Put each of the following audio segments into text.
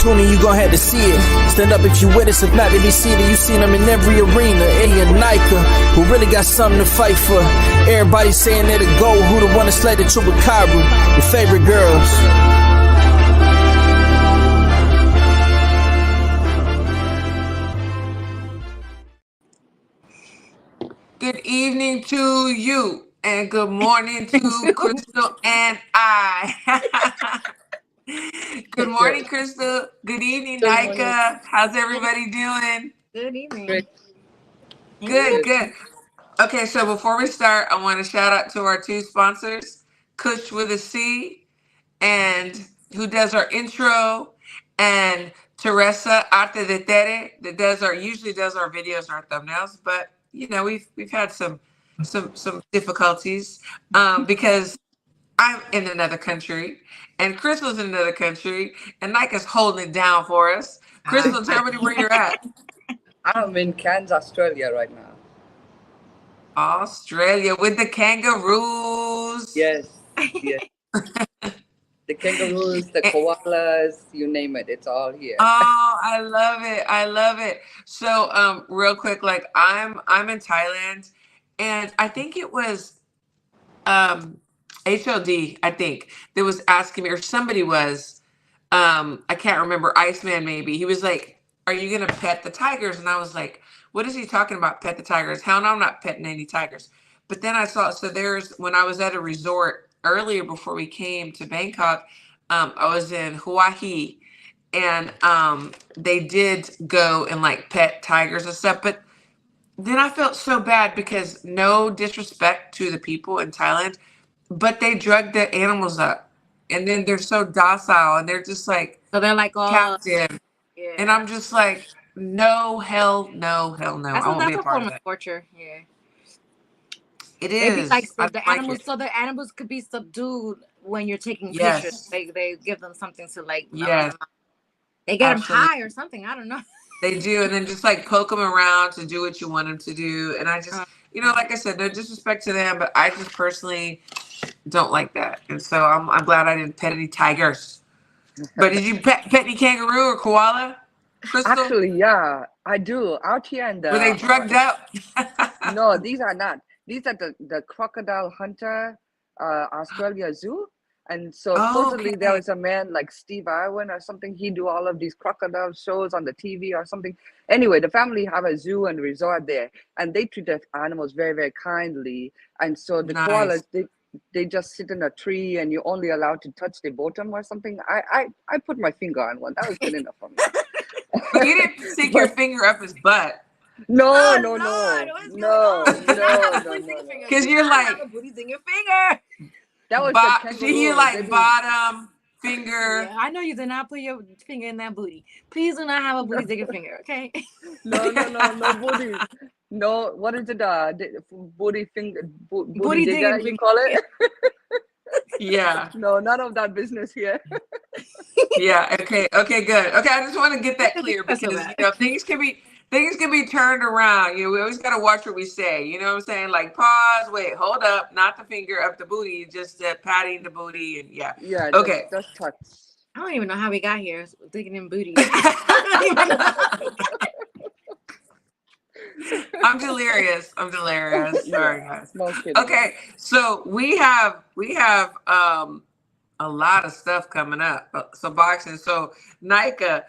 opportunity, you gon' have to see it. Stand up if you with us, if not, to be seated. You seen them in every arena. Eddie and Nika, who really got something to fight for. Everybody saying they're the GOAT, who the one that slayed the Chupacabra. Your favorite girls. Good evening to you, and good morning to Crystal and I. Good morning, Crystal. Good evening, Nika. How's everybody doing? Good evening. Good. Okay, so before we start, I want to shout out to our two sponsors, Kush with a C, and who does our intro, and Teresa Arte de Tere that usually does our videos and our thumbnails, but you know we've had some difficulties because I'm in another country and Crystal's in another country and Nika's holding it down for us. Crystal, tell me where you're at. I'm in Cairns, Australia right now. Australia with the kangaroos. Yes. The kangaroos, the koalas, you name it, it's all here. Oh, I love it. So, real quick, like I'm in Thailand, and I think it was HLD, I think, that was asking me, or somebody was, I can't remember, Iceman maybe. He was like, "Are you gonna pet the tigers?" And I was like, "What is he talking about? Pet the tigers? Hell no, I'm not petting any tigers." But then I saw, so when I was at a resort earlier before we came to Bangkok, I was in Hawaii, and they did go and like pet tigers and stuff. But then I felt so bad because, no disrespect to the people in Thailand, but they drug the animals up, and then they're so docile, and they're just like, so they're like all captive. Yeah. And I'm just like, no, hell no. That's I won't be a part of that. Torture. Yeah. It is. Like the animals, so the animals could be subdued when you're taking pictures. They give them something to like. Yes. They get them high or something. I don't know. They do, and then just like poke them around to do what you want them to do. And I just, like I said, no disrespect to them, but I just personally don't like that. And so I'm glad I didn't pet any tigers. But did you pet any kangaroo or koala, Crystal? Actually, yeah, I do. Out here in the. Were they drugged up? No, these are not. These are the crocodile hunter, Australia Zoo. And so supposedly there was a man like Steve Irwin or something. He do all of these crocodile shows on the TV or something. Anyway, the family have a zoo and resort there, and they treat the animals very, very kindly. And so the koalas, they just sit in a tree, and you're only allowed to touch the bottom or something. I put my finger on one. That was good enough for me. But you didn't stick your finger up his butt. No. Because you're like, booties in your finger. That was you like bottom finger. Yeah, I know you did not put your finger in that booty. Please do not have a booty digging finger, okay? No booty. No, what is it? Booty finger, booty digger, you call it? Yeah. No, none of that business here. Yeah. Okay, good. Okay, I just want to get that clear because things can be turned around. We always got to watch what we say. You know what I'm saying? Like, pause, wait, hold up, not the finger up the booty, just patting the booty, and yeah. Yeah. Okay. Just touch. I don't even know how we got here digging in booty. I'm delirious. Sorry, guys. Okay, so we have a lot of stuff coming up. So boxing. So Nika,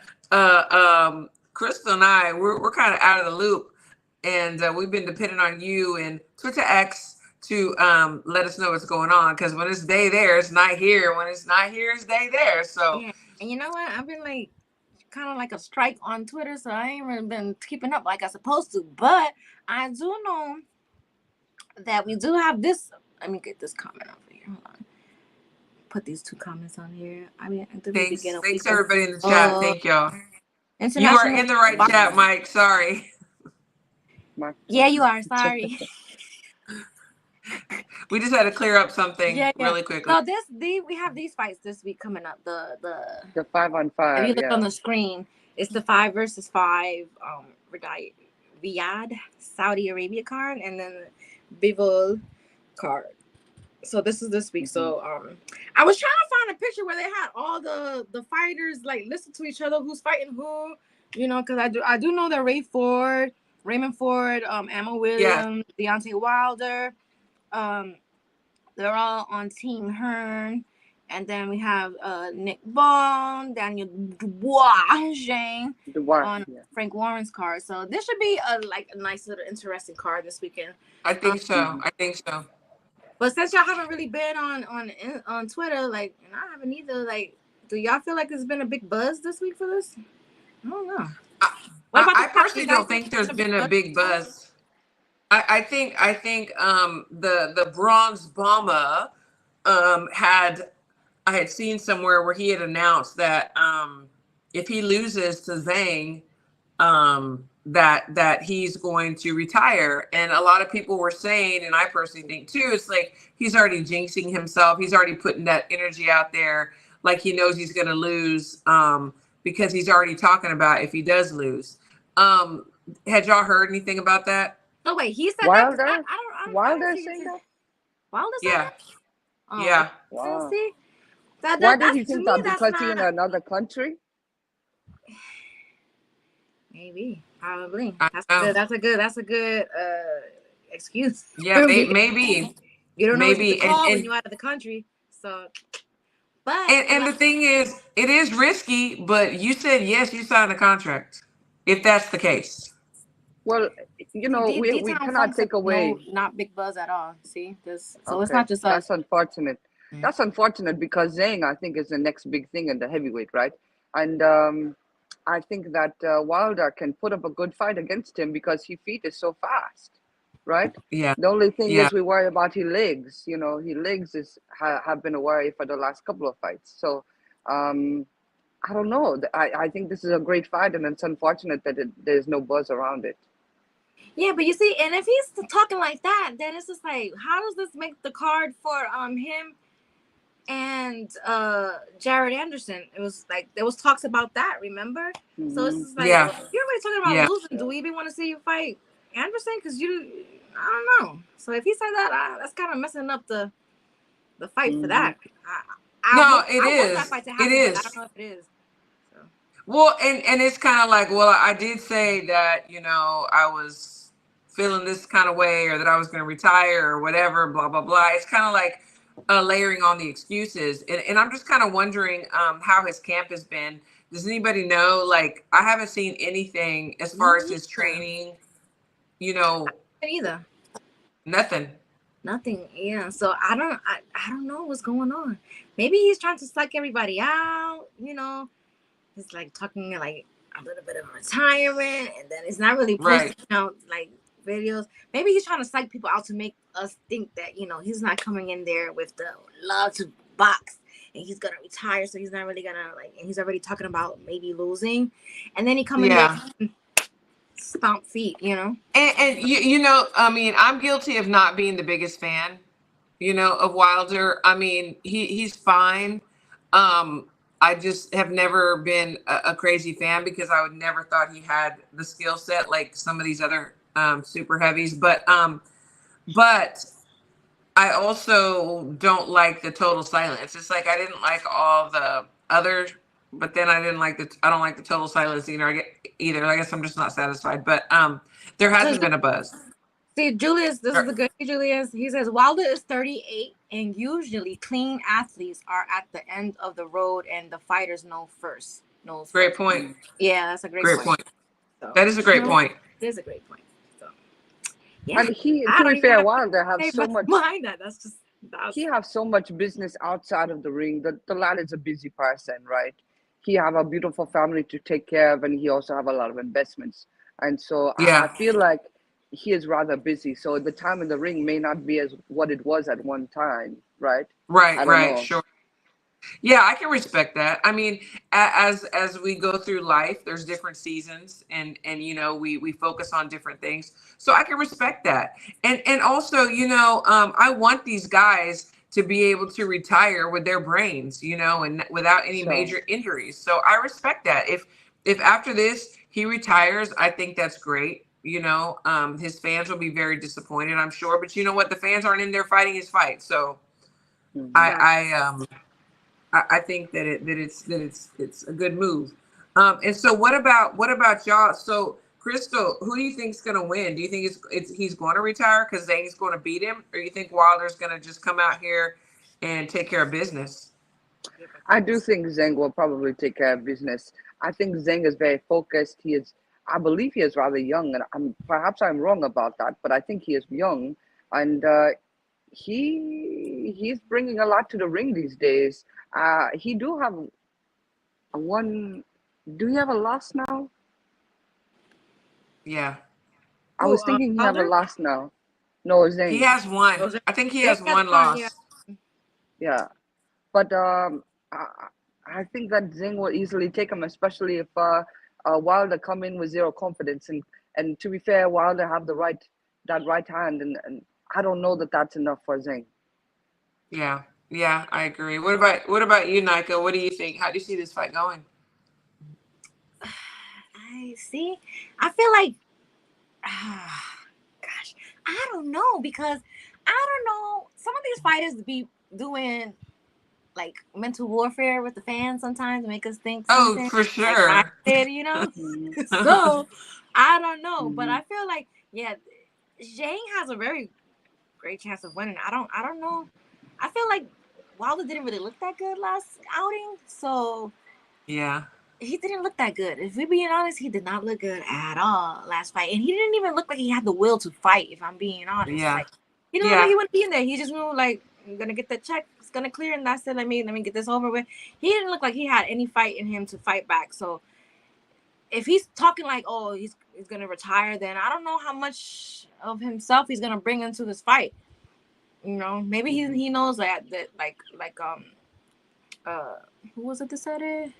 Crystal and I, we're kind of out of the loop, and we've been depending on you and Twitter X to let us know what's going on. Because when it's day there, it's night here. When it's not here, it's day there. So yeah. And you know what? I've been like kind of like a strike on Twitter, so I ain't really been keeping up like I supposed to. But I do know that we do have this. Let me get this comment over here. Hold on. Put these two comments on here. I mean, thanks everybody in the chat. Thank y'all. You are in the right chat, Mike. Sorry. Yeah, you are. Sorry. We just had to clear up something really quickly. So we have these fights this week coming up. The 5-on-5. If you look on the screen, it's the 5 versus 5 Riyadh, Saudi Arabia card, and then Bivol card. So this is this week. Mhm. So I was trying to find a picture where they had all the fighters like listen to each other, who's fighting who, because I do know that Raymond Ford, Emma Yeah. Williams, Deontay Wilder, um, they're all on Team Hearn. And then we have Nick Bone, Daniel Dubois, Shane The war, on yeah. Frank Warren's card. So this should be a nice little interesting card this weekend. I think so. Mhm. I think so. But since y'all haven't really been on Twitter, like, and I haven't either, like, do y'all feel like there's been a big buzz this week for this? I don't know. What about I the personally don't think there's been a big buzz. I think the Bronze Bomber I had seen somewhere where he had announced that if he loses to Zhang, that he's going to retire. And a lot of people were saying, and I personally think too, it's like he's already jinxing himself. He's already putting that energy out there, like he knows he's going to lose, because he's already talking about if he does lose. Had y'all heard anything about that? Oh wait, he said Wilder? that. I don't Wilder see saying that? Wilder said Yeah, that. Oh, yeah. Wow. see, Why did that's, he to think me, that? that's Because he in not. another country? Maybe, probably. I know. That's a good excuse. Yeah, maybe, You don't know what maybe, to call when and you're out of the country. So, but and the thing is, it is risky. But you said yes, you signed a contract. If that's the case, Well, we D-Town cannot take away. not big buzz at all. See this, so it's Okay, not just us. that's unfortunate. Yeah. That's unfortunate because Zhang, I think, is the next big thing in the heavyweight, right? And I think that Wilder can put up a good fight against him because his feet is so fast, right? yeah, The only thing yeah. is we worry about his legs. His legs have been a worry for the last couple of fights. So I don't know. I think this is a great fight, and it's unfortunate that there's no buzz around it. Yeah, but you see, and if he's talking like that, then it's just like, how does this make the card for him and Jared Anderson? It was like there was talks about that, remember? So it's just like, Yeah. well, you're already talking about Yeah. losing. Do we even want to see you fight Anderson? Because I don't know. So if he said that, that's kind of messing up the fight for that. I want that fight to happen, It but I is. don't know if it is. So. Well, and it's kind of like, well, I did say that, I was feeling this kind of way, or that I was going to retire or whatever, blah, blah, blah. It's kind of like layering on the excuses. And I'm just kind of wondering how his camp has been. Does anybody know? Like, I haven't seen anything as far as his training, Either. nothing. Nothing. Yeah. So I don't know what's going on. Maybe he's trying to suck everybody out. He's like talking like a little bit of retirement, and then it's not really posting out like videos. Maybe he's trying to psych people out to make us think that he's not coming in there with the love to box, and he's gonna retire. So he's not really gonna and he's already talking about maybe losing, and then he come in there. Stomp feet, And I mean, I'm guilty of not being the biggest fan, of Wilder. I mean, he's fine. I just have never been a crazy fan because I would never thought he had the skill set like some of these other super heavies. But I also don't like the total silence. It's like I didn't like all the other, but then I don't like the total silence either. I guess I'm just not satisfied. But there hasn't been a buzz. See, Julius, this is the good Julius. He says Wilder is 38, and usually clean athletes are at the end of the road, and the fighters know first. Great point. Yeah, that's a great point. So, that is a great point. It is a great point. So, yeah. And to be fair, Wilder have so much. Mind that. He have so much business outside of the ring. The lad is a busy person, right? He have a beautiful family to take care of, and he also have a lot of investments. And so I feel like he is rather busy. So the time in the ring may not be as what it was at one time, right? Right, sure. Yeah, I can respect that. I mean, as we go through life, there's different seasons, and we focus on different things. So I can respect that. And also, I want these guys to be able to retire with their brains, and without any major injuries. So I respect that. If after this he retires, I think that's great. His fans will be very disappointed, I'm sure. But you know what? The fans aren't in there fighting his fight. So Mhm. I think that it's a good move. And so what about y'all? So Crystal, who do you think's going to win? Do you think he's going to retire because Zane's going to beat him, or you think Wilder's going to just come out here and take care of business? I do think Zhang will probably take care of business. I think Zhang is very focused. I believe he is rather young, and perhaps I'm wrong about that, but I think he is young, and he's bringing a lot to the ring these days. He do have one. Do you have a loss now? Yeah, I Who, was thinking he have a Wilder? loss now. No, he Zhang. has one. Those are, I think he they has got one one, yeah. loss. Yeah, but I, I think that Zhang will easily take him, especially if Wilder come in with zero confidence. And to be fair, Wilder have that right hand, and I don't know that that's enough for Zhang. Yeah, yeah, I agree. What about you, Nika? What do you think? How do you see this fight going? I see. I feel like, gosh, I don't know because I don't know. Some of these fighters be doing like mental warfare with the fans sometimes to make us think Oh, something for like I sure. did, you know. Mhm, So I don't know, but mhm. I feel like yeah, Zhang has a very great chance of winning. I don't know. I feel like Wilder didn't really look that good last outing, so Yeah, he didn't look that good. If we're being honest, he did not look good at all last fight, and he didn't even look like he had the will to fight. If I'm being honest, yeah, like he didn't look like yeah, he would be in there. He just knew like I'm gonna get that check, it's gonna clear, and that's it. Let me get this over with. He didn't look like he had any fight in him to fight back. So if he's talking like, oh, he's gonna retire, then I don't know how much of himself he's gonna bring into this fight. You know, maybe he knows that uh who was it that said it?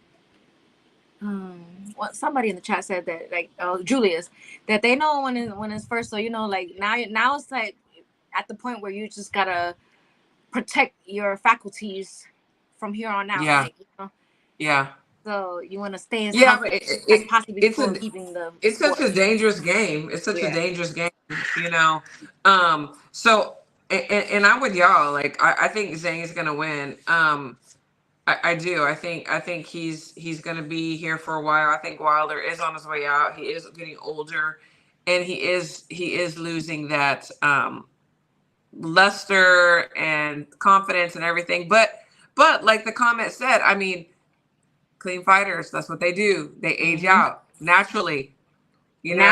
What somebody in the chat said that like Julius that they know when it's first, so you know like now it's like at the point where you just gotta protect your faculties from here on out, yeah, like you know, yeah, so you want to stay as yeah. But healthy as possibly it's before a leaving the it's such sport. a dangerous game. It's such a Yeah. dangerous game, you know. So and I'm with y'all. Like I think Zane's gonna win. I do. I think he's gonna be here for a while. I think Wilder is on his way out. He is getting older, and he is losing that luster and confidence and everything. But like the comment said, I mean, clean fighters, that's what they do. They age Mm-hmm. out naturally.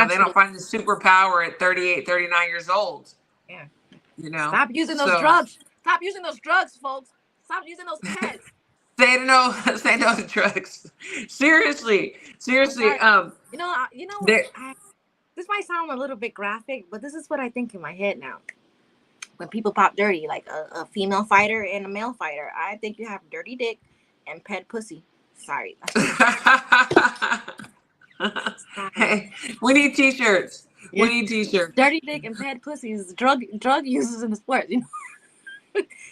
They don't Naturally. find the superpower at 38, 39 years old. Yeah. You know, Stop using those so drugs. Stop using those drugs, folks. Stop using those pets. say no, say no to drugs. Seriously, I'm seriously. sorry. You know what? There, This might sound a little bit graphic, but this is what I think in my head now. When people pop dirty, like a female fighter and a male fighter, I think you have dirty dick and pet pussy. Sorry, that's just sorry. hey, we need t-shirts. We Yeah, need t-shirts. dirty dick and pet pussy is drug users in the sport. You know,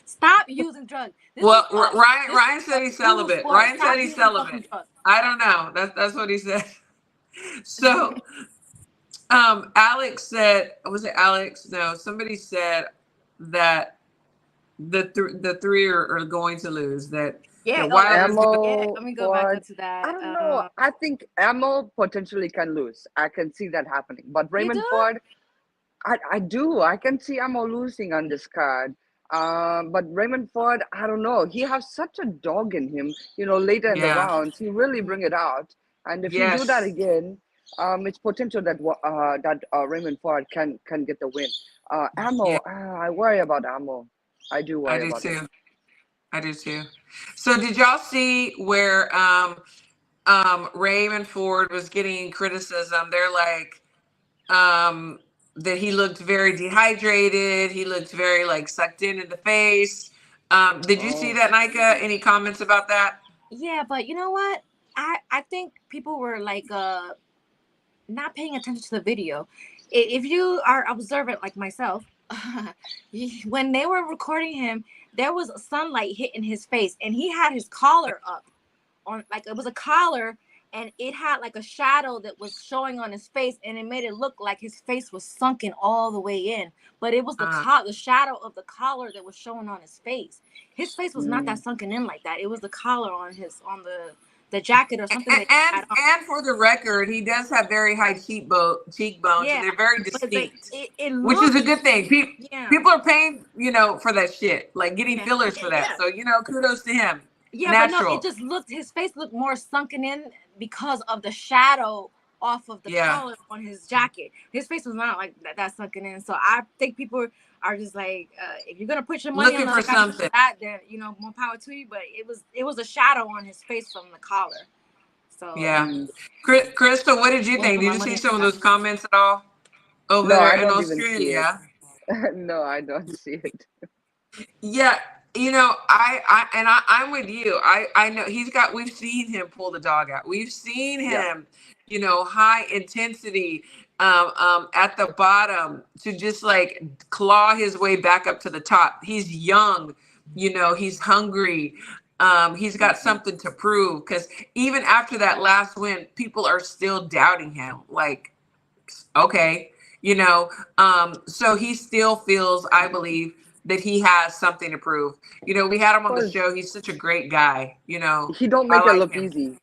stop using drugs. This is Well, Ryan a said he's cool celibate. sport. Ryan Stop said he's using fucking celibate. drugs. I don't know. That's what he said. So, Alex said, was it Alex? No, somebody said that the three are going to lose. Yeah. That Oh, Wilder's going to. yeah. Ammo Let me go back Ford. up to I that. don't know. I think Ammo potentially can lose. I can see that happening. But You Raymond do? Ford, I do. I can see Ammo losing on this card. But Raymond Ford, I don't know. He has such a dog in him. Later in the Yeah. rounds, he really bring it out. And if he do that Yes, again, it's potential that Raymond Ford can get the win. yeah, Ammo, I worry about Ammo. I do I worry do about him. too. I do too. So did y'all see where Raymond Ford was getting criticism? They're like that he looked very dehydrated. He looked very like sucked in the face. Did you see Oh. that, Nika? Any comments about that? Yeah, but you know what? I think people were like not paying attention to the video. If you are observant like myself, when they were recording him, there was sunlight hitting his face, and he had his collar up on like it was a collar, and it had like a shadow that was showing on his face, and it made it look like his face was sunken all the way in. But it was the shadow of the collar that was showing on his face. His face was not that sunken in like that. It was the collar on the jacket or something. And for the record, he does have very high cheekbones, and they're very distinct, which is a good thing. People are paying, for that shit, like getting fillers for that. So, kudos to him. Yeah, natural. But no, it just his face looked more sunken in because of the shadow off of the collar on his jacket. His face was not like that sunken in. So I think people are just like, if you're gonna put your money looking on for something, that, then more power to you. But it was a shadow on his face from the collar. So Crystal, what did you think? Did you see some of those comments at all over there in Australia? No, I don't see it. Yeah. I'm with you. I know we've seen him pull the dog out. We've seen him, high intensity, at the bottom to just like claw his way back up to the top. He's young, he's hungry. He's got something to prove, because even after that last win, people are still doubting him. Like, okay, so he still feels, I believe, that he has something to prove. We had him on the show. He's such a great guy. He don't make it look easy.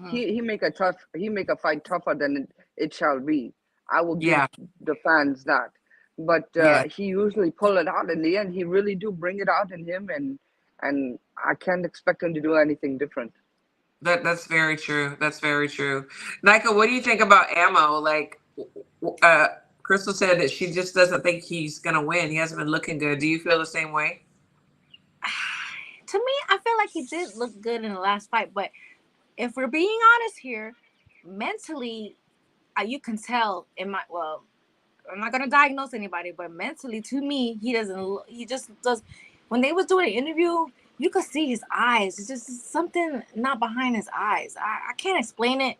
He make a fight tougher than it shall be. I will give the fans that. But he usually pull it out in the end. He really do bring it out in him, and I can't expect him to do anything different. That's very true. That's very true. Nika, what do you think about Ammo? Like, Crystal said that she just doesn't think he's gonna win. He hasn't been looking good. Do you feel the same way? To me, I feel like he did look good in the last fight, but if we're being honest here, mentally, you can tell I'm not gonna diagnose anybody, but mentally, to me, he just does. When they was doing an interview, you could see his eyes. It's just something not behind his eyes. I can't explain it.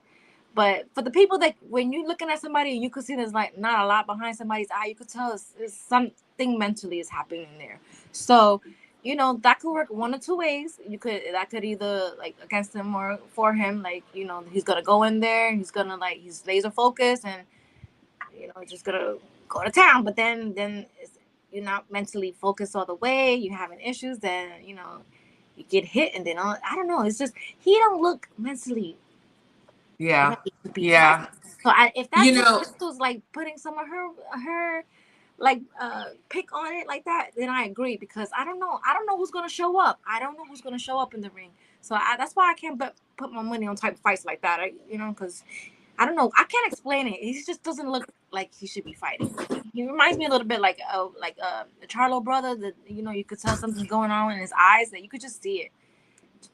But for the people that, when you're looking at somebody and you could see there's like not a lot behind somebody's eye, you could tell it's something mentally is happening there. So, that could work one or two ways. That could either like against him or for him. Like, he's gonna go in there, he's gonna he's laser focused and just gonna go to town. But then you're not mentally focused all the way. You're having issues. Then you get hit, and then I don't know. It's just he don't look mentally. Yeah. So if that's Crystal's like putting some of her like pick on it like that, then I agree, because I don't know who's gonna show up. I don't know who's gonna show up in the ring. So that's why I can't put my money on type of fights like that. Because I don't know. I can't explain it. He just doesn't look like he should be fighting. He reminds me a little bit like the Charlo brother. That you could tell something's going on in his eyes, that you could just see it.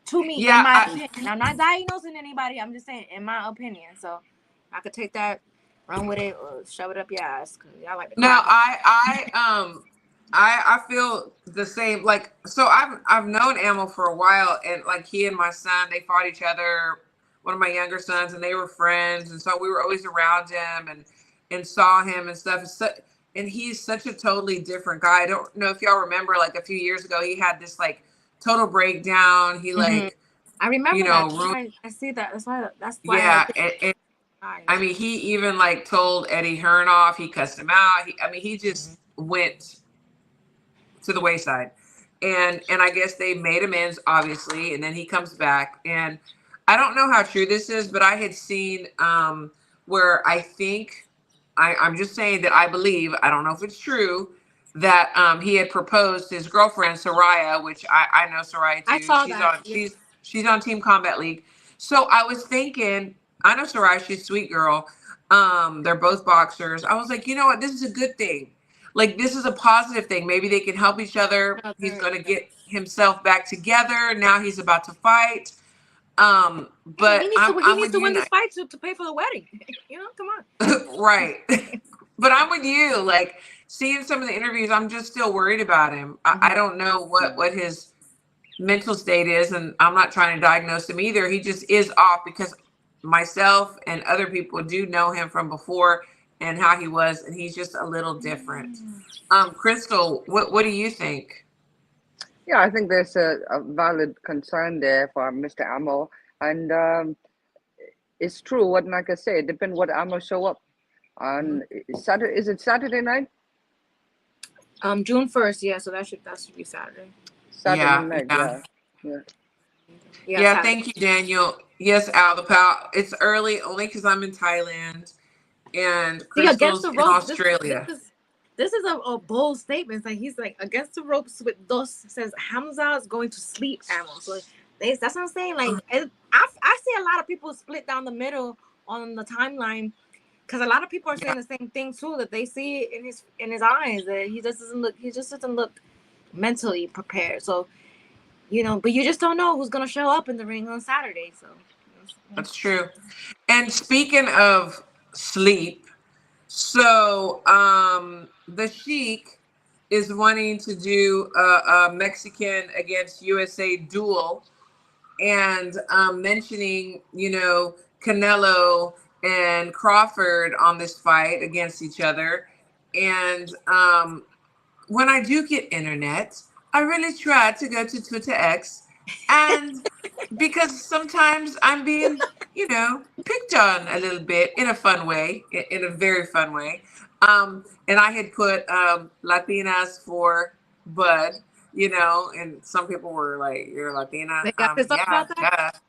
To me, in my opinion. I'm not diagnosing anybody. I'm just saying, in my opinion. So I could take that, run with it, or shove it up your ass. I like to. No, I feel the same. Like, so I've known Ammo for a while, and like he and my son, they fought each other. One of my younger sons, and they were friends, and so we were always around him and saw him and stuff. And he's such a totally different guy. I don't know if y'all remember, like a few years ago, he had this like total breakdown. He like, I remember that. I see that. That's why. Yeah, I mean, he even like told Eddie Hearn off. He cussed him out. He just went to the wayside, and I guess they made amends, obviously, and then he comes back. And I don't know how true this is, but I had seen where I think I'm just saying that I believe, I don't know if it's true, that he had proposed to his girlfriend Soraya, which I know Soraya too. I saw that. She's on Team Combat League. So I was thinking, I know Soraya, she's a sweet girl. They're both boxers. I was like, you know what? This is a good thing. Like, this is a positive thing. Maybe they can help each other. He's going to get himself back together. Now he's about to fight. But he needs to win this fight to pay for the wedding. Come on. Right. But I'm with you. Like, seeing some of the interviews, I'm just still worried about him. I don't know what his mental state is, and I'm not trying to diagnose him either. He just is off, because myself and other people do know him from before and how he was, and he's just a little different. Crystal, what do you think? Yeah, I think there's a valid concern there for Mr. Ammo, and it's true what Naka said. Depend what I'm gonna show up on Saturday. Is it Saturday night? June 1st, yeah. So that should be Saturday. Saturday Yeah, night, yeah. yeah. Yeah, Saturday. thank you, Daniel. Yes, Al the Pal. It's early only because I'm in Thailand and See, against Crystal's the in ropes. Australia. This is a bold statement. It's like he's like against the ropes with Dos says Hamza is going to sleep Ammo. So that's what I'm saying. Like I see a lot of people split down the middle on the timeline because a lot of people are saying the same thing too, that they see it in his eyes that he just doesn't look mentally prepared. So but you just don't know who's gonna show up in the ring on Saturday. So That's true. And speaking of sleep, so the Sheik is wanting to do a Mexican against USA duel, and mentioning Canelo and Crawford on this fight against each other. And when I do get internet, I really try to go to Twitter X, and because sometimes I'm being, picked on a little bit in a fun way, in a very fun way. And I had put Latinas for Bud, and some people were like, "You're Latina?" they got pissed off Yeah, about that. duh.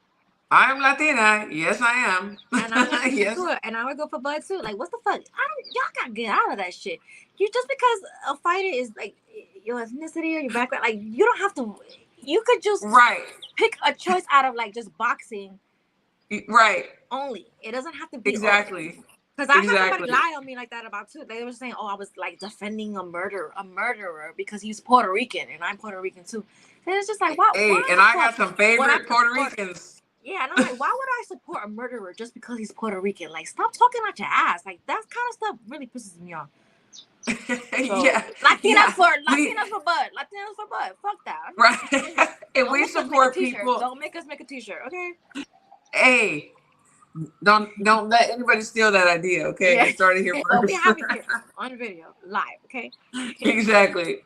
I'm Latina. Yes, I am. And I would Yes. and I would go for Bud too. Like, what's the fuck? Y'all gotta get out of that shit. You just because a fighter is like your ethnicity or your background, like you don't have to. You could just Right. pick a choice out of like just boxing Right. only. It doesn't have to be Exactly. Because I had Exactly. somebody lie on me like that about too. They were saying, "Oh, I was like defending a murderer because he's Puerto Rican and I'm Puerto Rican too." And it's just like, why? Hey, why and I got some favorite Puerto Ricans. Yeah, and I'm like, why would I support a murderer just because he's Puerto Rican? Like, stop talking out your ass. Like, that kind of stuff really pisses me off. So, Yeah. Latinas for Bud. Latinas for Bud. Fuck that. Right. And we support people. Don't make us make a t-shirt, okay? Hey, don't let anybody steal that idea, okay? Yeah. You started here Well, first. we have it here on video, live, okay? Exactly.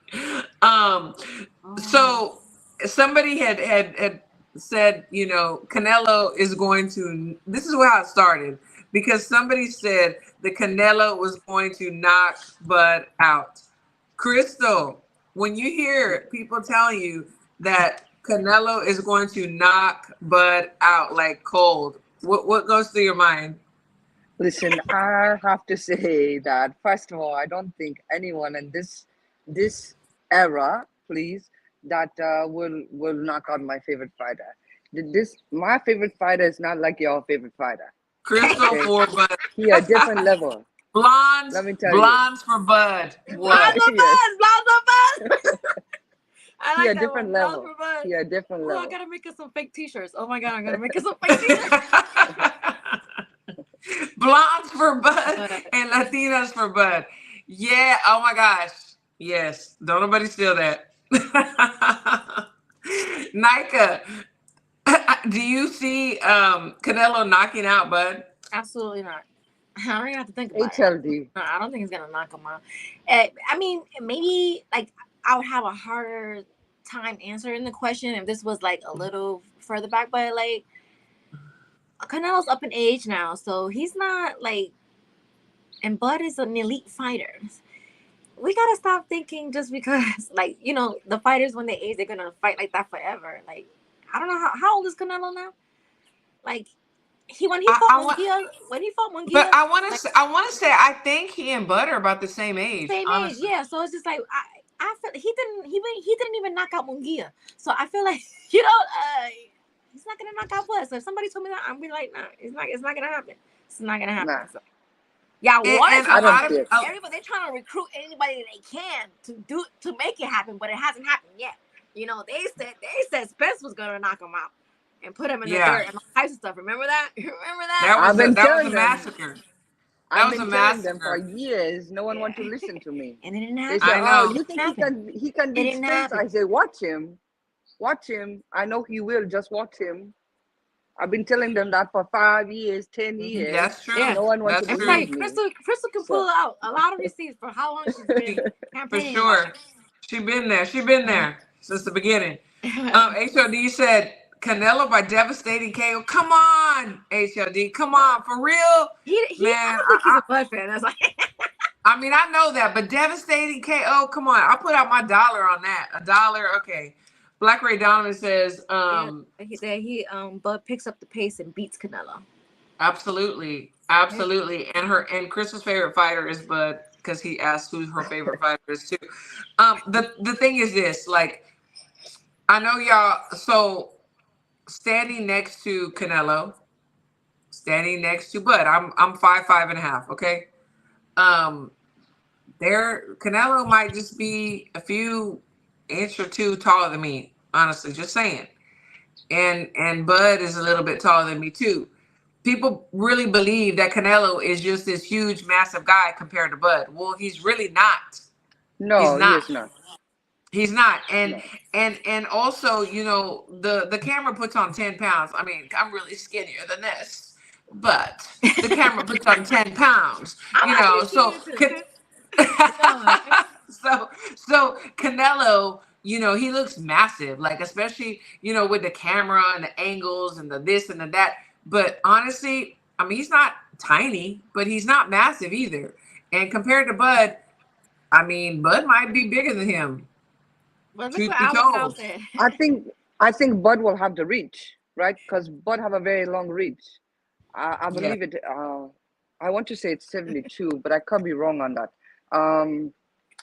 So somebody had said, Canelo is going to, this is how it started, because somebody said the Canelo was going to knock Bud out. Crystal, when you hear people tell you that Canelo is going to knock Bud out like cold, what goes through your mind? Listen, I have to say that first of all, I don't think anyone in this era, please, that will knock out my favorite fighter. My favorite fighter is not like your favorite fighter. Crystal for Bud. He a different level. Blondes. Let me tell blondes for Bud. What? Blondes for Bud. I like He a that different one. level. Blondes for Bud. He a different Oh, level. I gotta make us some fake t-shirts. Oh my god, I'm gonna make us some fake t-shirts. Blondes for Bud and Latinas for Bud. Yeah. Oh my gosh. Yes. Don't nobody steal that. Nika, do you see Canelo knocking out Bud? Absolutely not. I don't even have to think about it. HLD. No, I don't think he's gonna knock him out. I mean, maybe like I would have a harder time answering the question if this was like a little further back, but like Canelo's up in age now, so he's not like, and Bud is an elite fighter. We gotta stop thinking just because, like, the fighters when they age, they're gonna fight like that forever. Like, I don't know how old is Canelo now? Like, when he fought Munguia. But I want to say I think he and Bud are about the same age. Same age, yeah. So it's just like I feel he didn't even knock out Munguia. So I feel like he's not gonna knock out Bud. So if somebody told me that, I'm be like, nah, it's not gonna happen. It's not gonna happen. Nah. So, yeah, everybody they're trying to recruit anybody they can to make it happen, but it hasn't happened yet. They said Spence was gonna knock him out and put him in the dirt and all types of stuff. Remember that? That was a massacre. I've been telling them for years. No one wants to listen to me. And it didn't They happen. say, I know. "Oh, you think he can beat Spence?" I say, "Watch him. I know he will. Just watch him." I've been telling them that for 5 years, 10 years. That's true. Yeah. No one wants to I'm believe like, me. Crystal can pull out a lot of receipts for how long she's been For campaigning. sure. She been there since the beginning. HOD said Canelo by devastating KO. Come on, HLD. Come on, for real. Man, I don't think he's a Bud fan. That's like. I mean, I know that, but devastating KO. Come on, I'll put out my $1 on that. $1, okay. Black Ray Donovan says, Bud picks up the pace and beats Canelo. Absolutely. And Crystal's favorite fighter is Bud because he asked who her favorite fighter is too. The thing is this, like, I know y'all. So standing next to Canelo, standing next to Bud, I'm 5'5.5". Okay. Canelo might just be a few inch or two taller than me. Honestly, just saying. And Bud is a little bit taller than me too. People really believe that Canelo is just this huge, massive guy compared to Bud. Well, he's really not. No, he's not. he is not. He's not. And No. and also, you know, the camera puts on 10 pounds. I mean, I'm really skinnier than this, but the camera puts on 10 pounds. You know, so so Canelo, you know, he looks massive, like, especially, you know, with the camera and the angles and the this and the that. But honestly, I mean, he's not tiny, but he's not massive either. And compared to Bud, I mean, Bud might be bigger than him. Well, Truth be told. I think Bud will have the reach, right? Because Bud have a very long reach. I believe it. I want to say it's 72, but I could be wrong on that.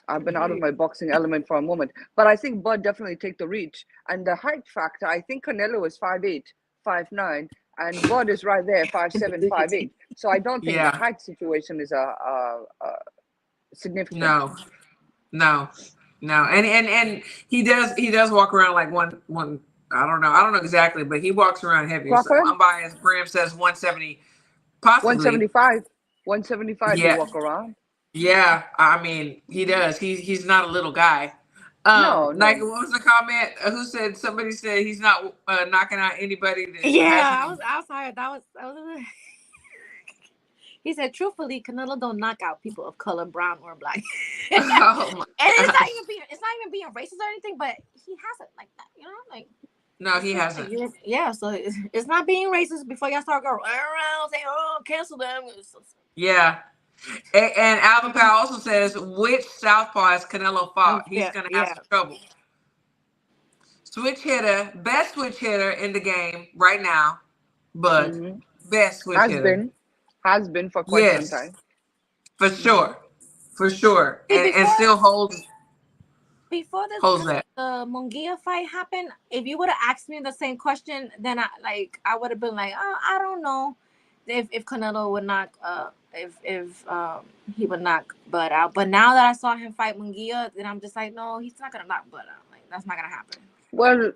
I've been out of my boxing element for a moment, but I think Bud definitely take the reach and the height factor. I think Canelo is 5'8", 5'9", and Bud is right there, 5'7", 5'8". So I don't think the height situation is a significant. No. And he does walk around like one. I don't know exactly, but he walks around heavy. Crawford? So I'm biased. Bram says 170, possibly 175. Yeah. He walk around. Yeah, I mean, he does. He's not a little guy. No. Like, what was the comment? Who said? Somebody said he's not knocking out anybody. That I was outside. That was. He said, truthfully, Canelo don't knock out people of color, brown or black. Oh my and it's not even being racist or anything, but he hasn't like that, you know, like. No, he hasn't. Yeah, so it's not being racist before y'all start going around saying, "Oh, cancel them." Yeah. And Alvin Powell also says, which southpaw has Canelo fought? He's going to have some trouble. Switch hitter, best switch hitter in the game right now, but best switch hitter. Has been for quite some time. For sure. And still holds. Before the Munguia fight happened, if you would have asked me the same question, then I would have been like, oh, I don't know if Canelo would knock if he would knock Bud out. But now that I saw him fight Munguia, then I'm just like, no, he's not gonna knock Bud out. Like, that's not gonna happen. Well,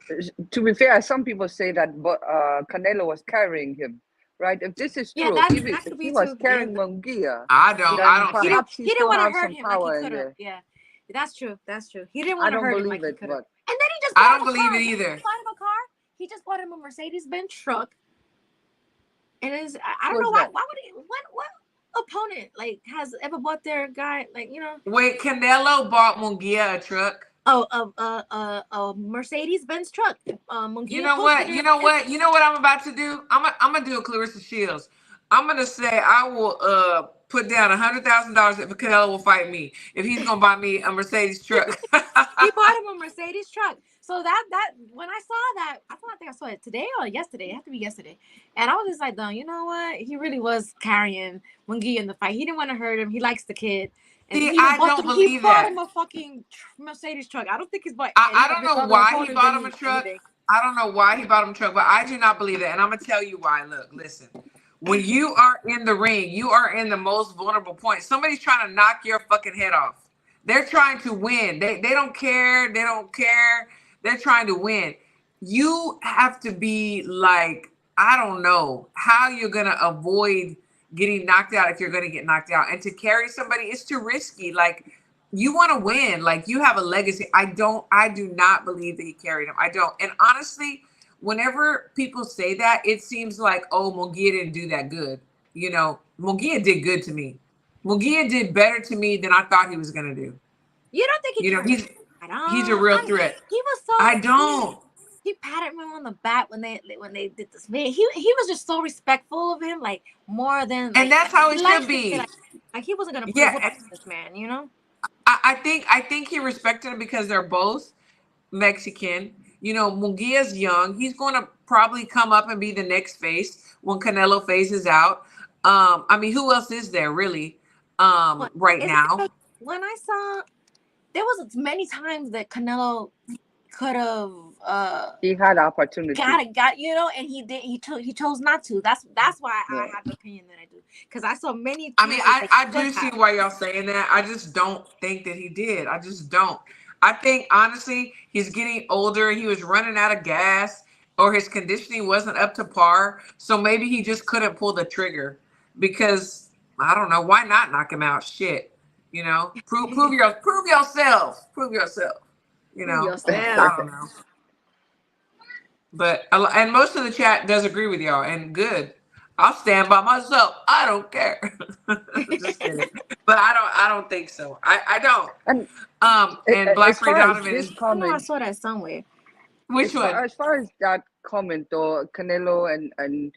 to be fair, some people say that Canelo was carrying him. Right, if this is true, if he was carrying Munguia, I don't. He didn't want to hurt him like he could have. Yeah, that's true. He didn't want to hurt him like he could have. And then he just. I don't believe it either. He bought him a car. He just bought him a Mercedes-Benz truck. And I don't know why. Why would he? What opponent like has ever bought their guy like, you know? Wait, Canelo bought Munguia a truck. A Mercedes-Benz truck. You know what I'm about to do? I'm gonna do a Clarissa Shields. I'm gonna say I will put down $100,000 if Canelo will fight me. If he's gonna buy me a Mercedes truck. He bought him a Mercedes truck. So that when I saw that, I think I saw it today or yesterday. It had to be yesterday. And I was just like, no, you know what? He really was carrying Munguia in the fight. He didn't want to hurt him. He likes the kid. And I don't believe that. He bought him a fucking Mercedes truck. I don't think he's bought. I don't know why he bought him a truck. I don't know why he bought him a truck, but I do not believe that. And I'm gonna tell you why. Look, listen. When you are in the ring, you are in the most vulnerable point. Somebody's trying to knock your fucking head off. They're trying to win. They don't care. They don't care. They're trying to win. You have to be like, I don't know how you're gonna avoid getting knocked out if you're going to get knocked out. And to carry somebody is too risky. Like, you want to win. Like, you have a legacy. I do not believe that he carried him. I don't. And honestly, whenever people say that, it seems like, oh, Munguia didn't do that good. You know, Munguia did good to me. Munguia did better to me than I thought he was going to do. You don't think he he's a real threat. He was so I don't. he patted me on the back when they did this. Man, he was just so respectful of him, like more than like. And that's how it liked should be. Like he wasn't gonna put a Yeah, whoop on this man, you know. I think he respected him because they're both Mexican. You know, Munguia's young. He's going to probably come up and be the next face when Canelo phases out. I mean, who else is there really right now? When I saw, there was many times that Canelo could have he had opportunity. got you know, and he did. He chose not to. That's why I have the opinion that I do, because I saw many. I mean, I do see why y'all saying that. I just don't think that he did. I just don't. I think honestly, he's getting older. He was running out of gas, or his conditioning wasn't up to par. So maybe he just couldn't pull the trigger. Because I don't know, why not knock him out? Shit, you know, prove yourself. You know, I don't know. But and most of the chat does agree with y'all, and good. I'll stand by myself. I don't care. Just kidding. But I don't think so. I don't. And Black Ray Donovan is. I saw that somewhere. Which one? As far as that comment, or Canelo and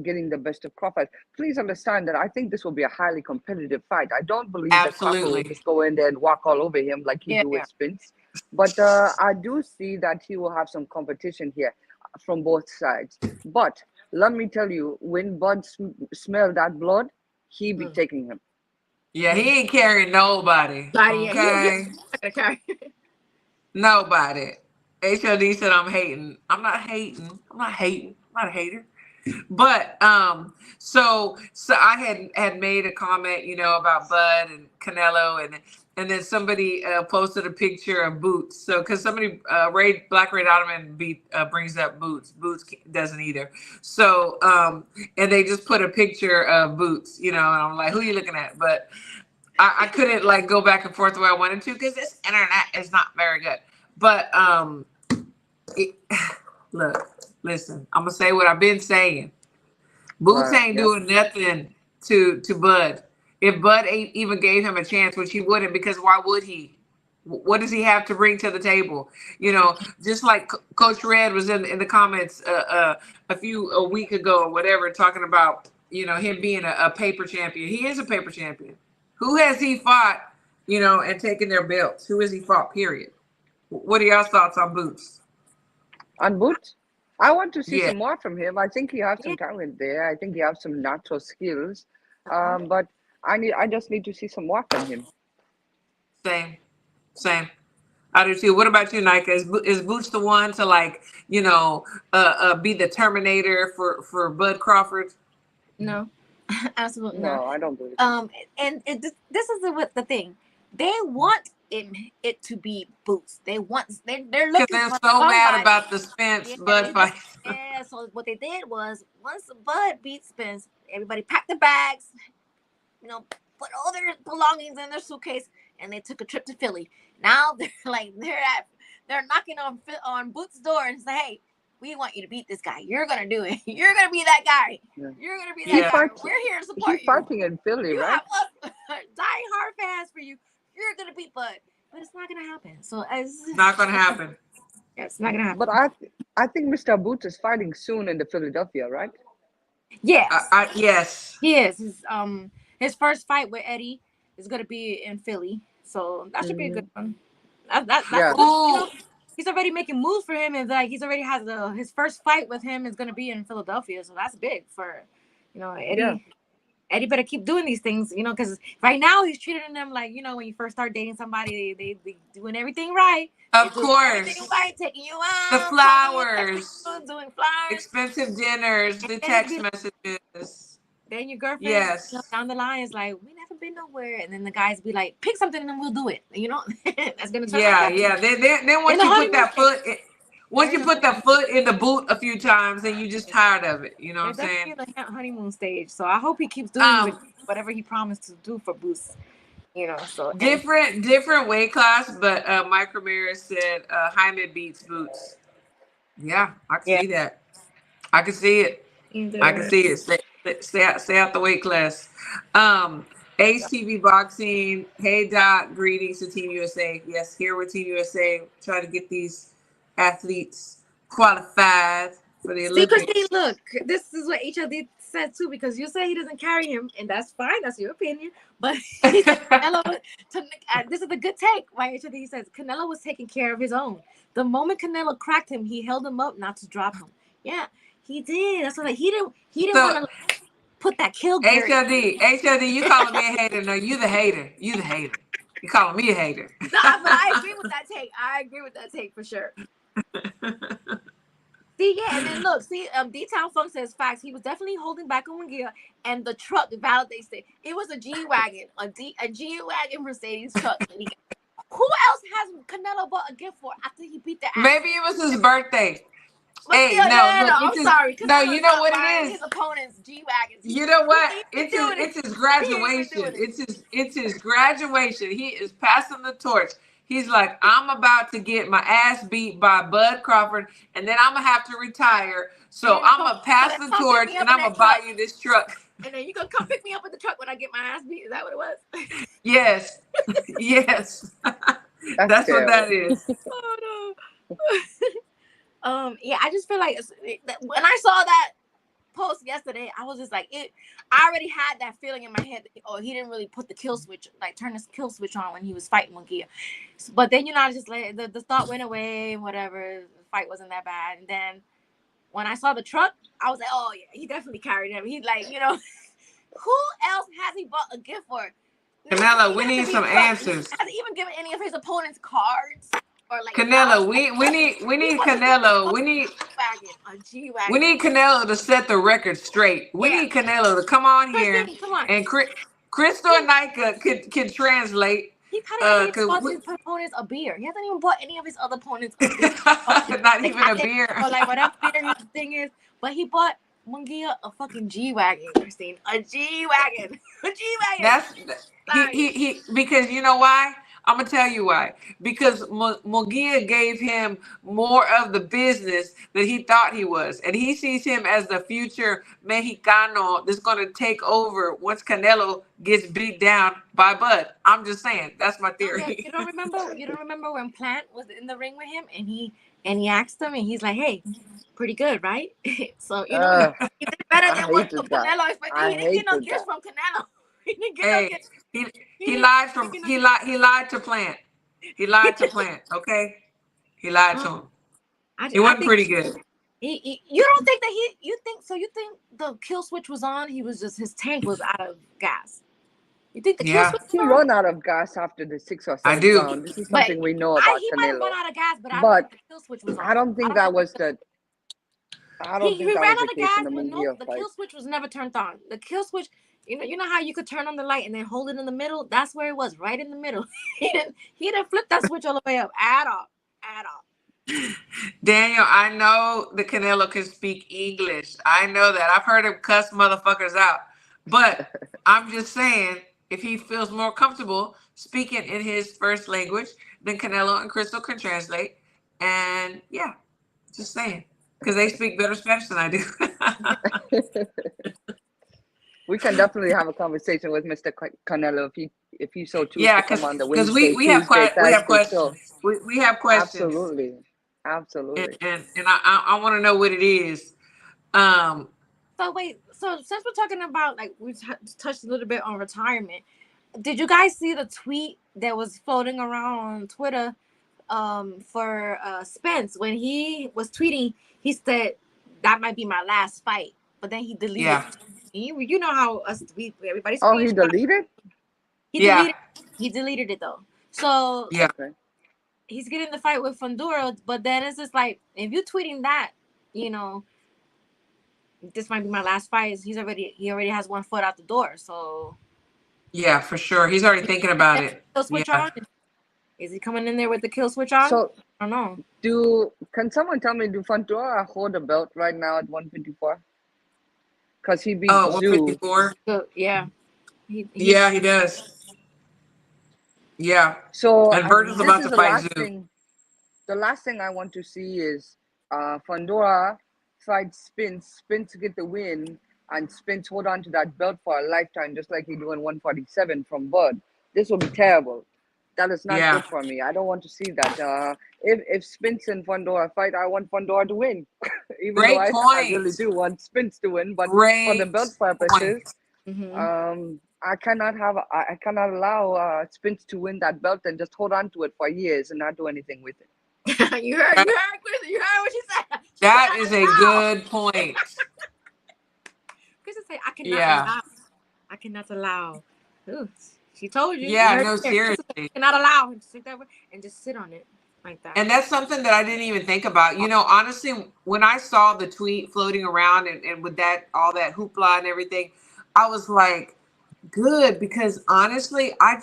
getting the best of Crawford, please understand that I think this will be a highly competitive fight. I don't believe that Crawford will just go in there and walk all over him like he do with Spence. But I do see that he will have some competition here from both sides. But let me tell you, when Bud smell that blood, he be taking him. Yeah, he ain't carrying nobody. Okay. Nobody. HOD said I'm hating. I'm not hating. I'm not a hater. But so I had made a comment, you know, about Bud and Canelo, and then somebody posted a picture of Boots. So because somebody Black Ray Donovan brings up Boots. Boots doesn't either. So and they just put a picture of Boots, you know, and I'm like, who are you looking at? But I couldn't like go back and forth the way I wanted to because this internet is not very good. But look, listen, I'm gonna say what I've been saying. Boots ain't doing nothing to Bud. If Bud ain't even gave him a chance, which he wouldn't, because why would he? What does he have to bring to the table? You know, just like Coach Red was in the comments a week ago or whatever, talking about, you know, him being a paper champion. He is a paper champion. Who has he fought, you know, and taken their belts? Who has he fought, period? What are y'all's thoughts on Boots? On Boots? I want to see some more from him. I think he has some talent there. I think he has some natural skills. But I just need to see some more from him. Same. I do too. What about you, Nika? Is Boots the one to, like, you know, be the Terminator for Bud Crawford? No, absolutely not. No, I don't believe. And this is the thing. They want it to be Boots. They're looking. They're so mad about the Spence Bud fight. Yeah. So what they did was, once Bud beat Spence, everybody packed their bags, you know, put all their belongings in their suitcase, and they took a trip to Philly. Now they're knocking on Boots' door and say, "Hey, we want you to beat this guy. You're gonna do it. You're gonna be that guy. You're gonna be that guy. We're here to support you. He's fighting in Philly, you right? have us dying hard fans for you. You're gonna beat Bud." But it's not gonna happen. So it's not gonna happen. Yeah, it's not gonna happen. But I think Mr. Boots is fighting soon in the Philadelphia, right? Yes. Yes. He is. His first fight with Eddie is gonna be in Philly, so that should be a good one. That's you know, he's already making moves for him, and like he's already has his first fight with him is gonna be in Philadelphia, so that's big for, you know, Eddie. Yeah. Eddie better keep doing these things, you know, because right now he's treating them like, you know, when you first start dating somebody, they doing everything right. Of course. Everything right, taking you out. The flowers. Doing flowers. Expensive dinners, the text messages. Then your girlfriend, you know, down the line is like, we never been nowhere. And then the guys be like, pick something and then we'll do it. You know, that's going to turn out. Yeah. Then once you put that foot once you put that foot in the boot a few times, then you're just tired of it. You know what I'm saying? The honeymoon stage. So I hope he keeps doing whatever he promised to do for Boost. You know, so different weight class, but Mike Ramirez said Jaime beats Boots. Yeah, I can see that. I can see it. I can see it. Stay out the weight class. Ace TV Boxing. Hey Doc, greetings to Team USA. Yes, here with Team USA, trying to get these athletes qualified for the See, Olympics. Christine, look, this is what HLD said too, because you say he doesn't carry him, and that's fine, that's your opinion. But he said Canelo, this is a good take. Why HLD says Canelo was taking care of his own. The moment Canelo cracked him, he held him up not to drop him. Yeah, he did. That's what he didn't want to put that kill gear. HLD, you calling me a hater? No, you the hater. You the hater. You calling me a hater? No, but I agree with that take. I agree with that take for sure. See, yeah, and then look, D-Town Funk says facts. He was definitely holding back on Munguia, and the truck validates it. It was a G-Wagon, a G-Wagon Mercedes truck. Who else has Canelo bought a gift for after he beat the ass? Maybe it was his birthday. But hey, still, I'm sorry. No, you know what it is. His opponent's G-Wagons. You know what? It's his graduation. It's his graduation. He is passing the torch. He's like, I'm about to get my ass beat by Bud Crawford, and then I'm gonna have to retire. So I'm gonna pass the torch, and I'm gonna buy you this truck. And then you gonna come pick me up in the truck when I get my ass beat. Is that what it was? Yes, yes. That's what that is. Oh no. Yeah, I just feel like when I saw that post yesterday, I was just like, I already had that feeling in my head that, he didn't really put the kill switch, like turn this kill switch on when he was fighting Munguia. But then, I just let the thought went away, whatever, the fight wasn't that bad. And then when I saw the truck, I was like, oh yeah, he definitely carried him. He's like, who else has he bought a gift for? Canelo, we need some answers. Has he even given any of his opponents cards? Or like Canelo, we need Canelo. We need a G-Wagon. We need Canelo to set the record straight. We need Canelo to come on here, and Crystal and Nika can translate. He probably hasn't bought his opponents a beer. He hasn't even bought any of his other opponents a beer. Not even a beer. Or like whatever beer his thing is. But he bought Munguia a fucking G-Wagon, Christine. A G-Wagon. A G-Wagon. He because you know why? I'm gonna tell you why. Because Munguia gave him more of the business that he thought he was, and he sees him as the future Mexicano that's gonna take over once Canelo gets beat down by Bud. I'm just saying, that's my theory. Yeah, you don't remember when Plant was in the ring with him, and he asked him, and he's like, "Hey, pretty good, right?" So he did better than what Canelo expected. He didn't get no gifts from Canelo. He lied to Plant. He lied to Plant. Okay, he lied to him. He wasn't pretty good. You don't think that you think the kill switch was on? He was just, his tank was out of gas. You think the kill switch? He run out of gas after the 6 or 7 round. This is something we know about he Canelo. Might have run out of gas, but I don't think the kill switch was on. I don't think that was the. I don't think that ran was out the of case gas, in the but the kill switch was never turned on. The kill switch, you know how you could turn on the light and then hold it in the middle? That's where it was, right in the middle. He didn't flip that switch all the way up at all. Daniel, I know the Canelo can speak English. I know that. I've heard him cuss motherfuckers out. But I'm just saying, if he feels more comfortable speaking in his first language, then Canelo and Crystal can translate. And yeah, just saying. Because they speak better Spanish than I do. We can definitely have a conversation with Mr. Canelo if he so chooses to come on the because Wednesday, we have questions. show. We have questions. Absolutely. And I want to know what it is. So wait, so since we're talking about, like, we touched a little bit on retirement, did you guys see the tweet that was floating around on Twitter for Spence when he was tweeting? He said that might be my last fight, but then he deleted it. You know how everybody's. Oh, he deleted? He deleted it though. So he's getting the fight with Fundora, but then it's just like, if you're tweeting that, this might be my last fight. He already has one foot out the door. So yeah, for sure, he's already thinking about it. Switch on. Is he coming in there with the kill switch on? So I don't know. Can someone tell me, do Fundora hold the belt right now at 154? Because he beat 154. Yeah. He does. Yeah. So and Virgil's about to fight Zoo. The last thing I want to see is Fundora fight Spence get the win, and Spence hold on to that belt for a lifetime, just like he do in 147 from Bud. This will be terrible. That is not Yeah. good for me. I don't want to see that. If Spence and Fondora fight, I want Fondora to win, even though Great I really point. do want Spence to win. But for the Great belt point. purposes, Mhm. I cannot allow Spence to win that belt and just hold on to it for years and not do anything with it. You heard, Kristen. You heard what she said. She That said, is a good point. Kristen said, I cannot Yeah. allow. I cannot allow. Ooh, she told you. You Yeah, heard no, it there. Kristen said, seriously. I cannot allow him to sit that way and just sit on it like that. And that's something that I didn't even think about. You know, honestly, when I saw the tweet floating around and with that, all that hoopla and everything, I was like, good, because honestly, I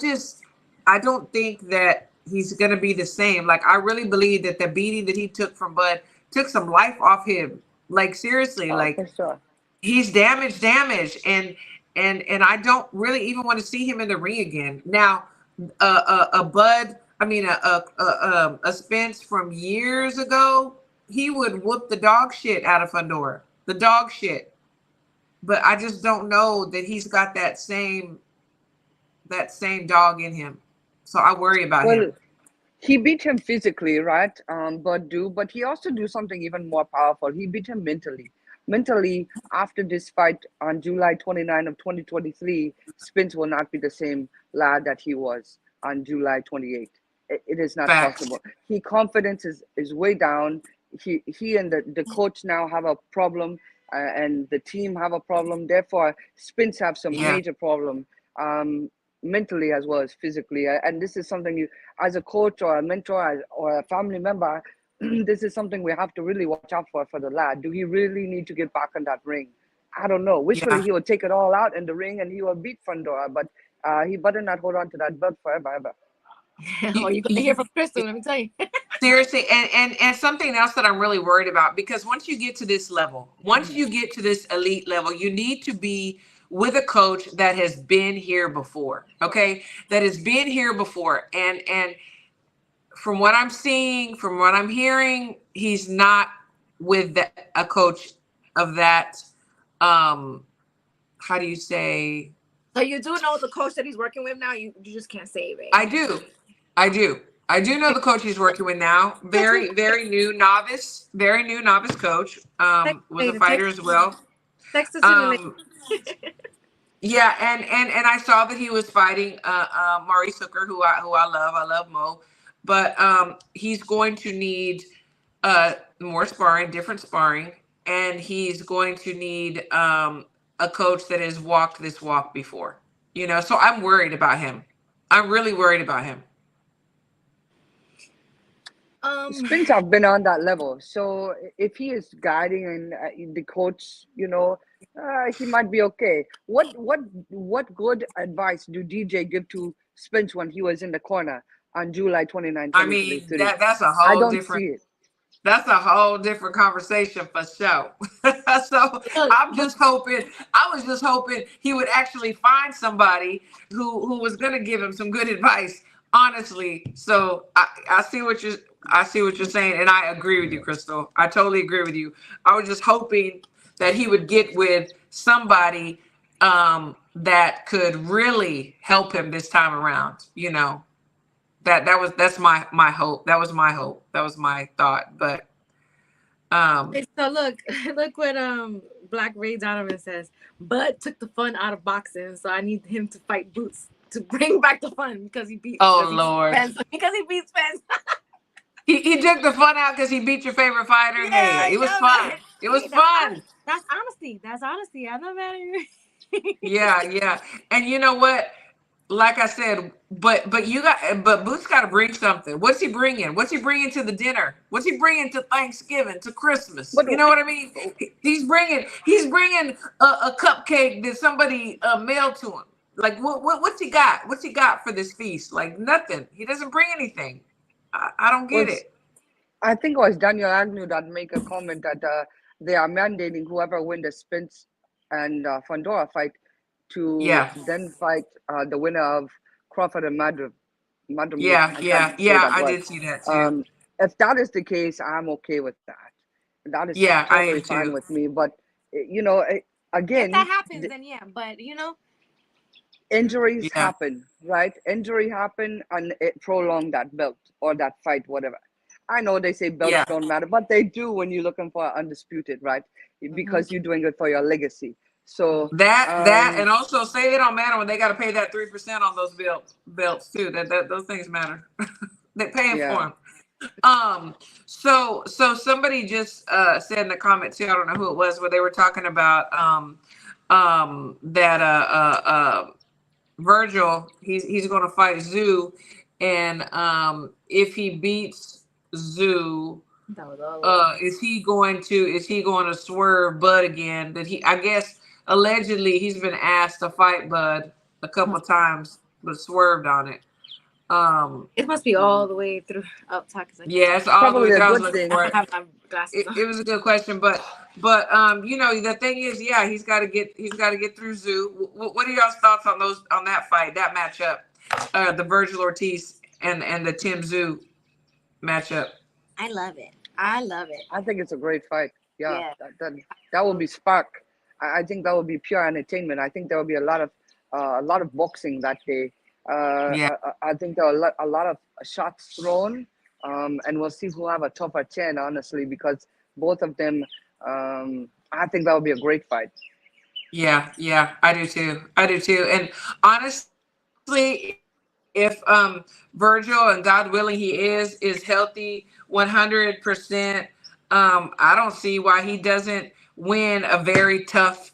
don't think that he's going to be the same. Like, I really believe that the beating that he took from Bud took some life off him. Like, seriously, For like, sure. he's damaged, and I don't really even want to see him in the ring again. Now, a Bud, I mean a Spence from years ago, he would whoop the dog shit out of Fundora, the dog shit. But I just don't know that he's got that same dog in him, so I worry about him. Well, he beat him physically, right? But he also do something even more powerful. He beat him mentally. Mentally, after this fight on July 29 of 2023, Spence will not be the same lad that he was on July 28th. It is not Facts. possible. He confidence is way down. He and the coach now have a problem, and the team have a problem. Therefore, Spence have some Yeah, major problem. Mentally as well as physically, and this is something you, as a coach or a mentor or a family member, this is something we have to really watch out for the lad. Do he really need to get back in that ring? I don't know. Wishfully, yeah. he would take it all out in the ring and he will beat Fundora, but he better not hold on to that belt forever, ever. Oh, you're gonna hear from Crystal. Let me tell you. Seriously, and something else that I'm really worried about, because once you get to this level, once you get to this elite level, you need to be with a coach that has been here before, okay? That has been here before. And from what I'm seeing, from what I'm hearing, he's not with a coach of that how do you say? So you do know the coach that he's working with now. You just can't say it, I babe. do. I do. I do know the coach he's working with now. Very, very new novice coach. Text Was a later. fighter as well. Text us in the link. Um, yeah, and I saw that he was fighting Maurice Hooker, who I love. I love Mo, but he's going to need more sparring, different sparring, and he's going to need a coach that has walked this walk before. You know, so I'm worried about him. I'm really worried about him. Spence have been on that level, so if he is guiding and the coach, he might be okay. What good advice do DJ give to Spence when he was in the corner on July 29, I mean, 2023? that's a I whole don't different see it. that's a whole different conversation for sure. So Look, I was just hoping he would actually find somebody who was gonna give him some good advice, honestly. So I see what you're saying, and I agree with you, Crystal. I totally agree with you. I was just hoping that he would get with somebody that could really help him this time around, you know. That's my hope. That was my hope. That was my thought. But so look what Black Ray Donovan says. Bud took the fun out of boxing, so I need him to fight Boots to bring back the fun because he beat. oh Lord, because he beat Spence. he took the fun out because he beat your favorite fighter. Yeah, Hey, it was yeah, fun. man. It was That's fun. That's honesty. That's honesty. I'm not mad at you. Yeah. And you know what? Like I said, but Boots got to bring something. What's he bringing? What's he bringing to the dinner? What's he bringing to Thanksgiving, to Christmas? But You know what I mean? He's bringing a cupcake that somebody mailed to him. Like what's he got? What's he got for this feast? Like nothing. He doesn't bring anything. I don't get was it. I think it was Daniel Agnew that make a comment that they are mandating whoever win the Spence and Fondora fight to Yeah. then fight the winner of Crawford and Madrid. Yeah. I can't say that I word. did see that too. If that is the case, I'm okay with that. That is Yeah, I totally am fine too. with me. But If again, that happens, then yeah. But injuries Yeah. happen, right? Injury happen and it prolonged that belt or that fight, whatever. I know they say belts Yeah. don't matter, but they do when you're looking for undisputed, right? Because you're doing it for your legacy. So That and also say it don't matter when they got to pay that 3% on those belts too. That those things matter. They're paying for yeah, them. So somebody just said in the comments too, I don't know who it was, where they were talking about that Virgil, he's going to fight Zoo, and if he beats Zoo, That was all. is he going to swerve Bud again? That he, I guess allegedly he's been asked to fight Bud a couple of times, but swerved on it. It must be all the way through up top because I can't. Yeah, it's all the way probably a through. I was good looking thing. for I it. have my glasses on. It was a good question, but you know, the thing is, yeah, he's got to get through Zoo. What are y'all's thoughts on that fight, that matchup, the Virgil Ortiz and the Tim Zoo matchup? I love it. I love it. I think it's a great fight. Yeah, Yeah. that will be spark. I think that will be pure entertainment. I think there will be a lot of boxing that day. Yeah, I think there are a lot of shots thrown, and we'll see who have a tougher chin, honestly, because both of them. I think that will be a great fight. yeah, I do too. And honestly, if Virgil, and God willing he is healthy 100%, I don't see why he doesn't win a very tough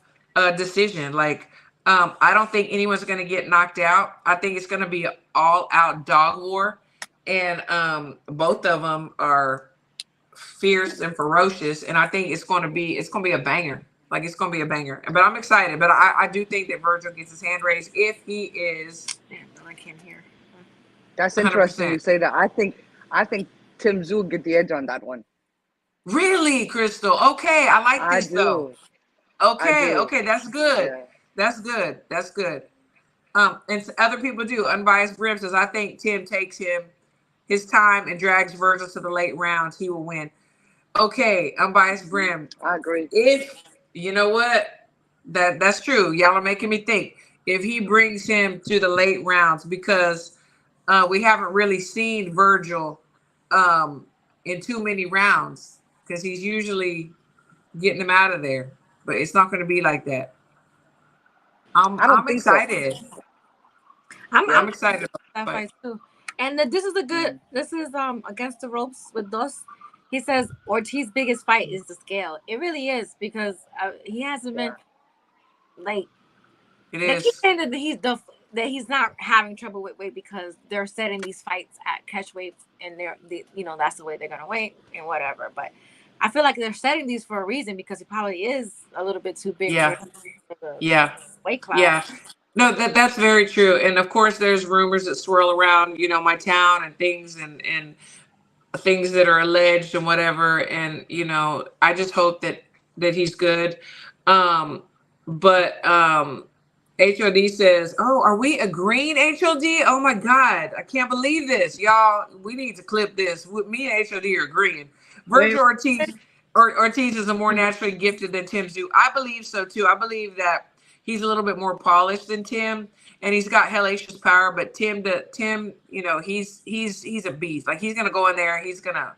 decision. Like I don't think anyone's going to get knocked out. I think it's going to be an all out dog war, and both of them are fierce and ferocious, and I think it's going to be a banger. Like it's going to be a banger. But I'm excited. But I do think that Virgil gets his hand raised if he is Man, no, I can't hear. That's interesting 100%. you say that. I think Tim Zoo get the edge on that one. Really, Crystal? Okay, I like I this though. do. I Okay, do. that's good. Yeah. That's good. And other people do. Unbiased Brim says, I think Tim takes his time and drags Virgil to the late rounds. He will win. Okay, Unbiased Brim. I agree. If you know what, that's true. Y'all are making me think. If he brings him to the late rounds, because we haven't really seen Virgil in too many rounds, because he's usually getting him out of there. But it's not going to be like that. I don't I'm think so. excited. I'm I'm excited about that the fight. fight too. And this is a good. This is against the ropes with Dos. He says Ortiz's biggest fight is the scale. It really is because he hasn't been like. It They keep is. saying that he's not having trouble with weight because they're setting these fights at catch weight and that's the way they're gonna weigh and whatever. But I feel like they're setting these for a reason because he probably is a little bit too big Yeah. for the Yeah. weight class. Yeah. No, that's very true. And of course there's rumors that swirl around, my town and things and things that are alleged and whatever. And, I just hope that he's good. But HOD says, oh, are we agreeing, HOD? Oh my God. I can't believe this. Y'all, we need to clip this. Me and HOD are agreeing. Virgil Ortiz is a more naturally gifted than Tim Zoo. I believe so too. I believe that he's a little bit more polished than Tim, and he's got hellacious power. But Tim, he's a beast. Like he's gonna go in there, and he's gonna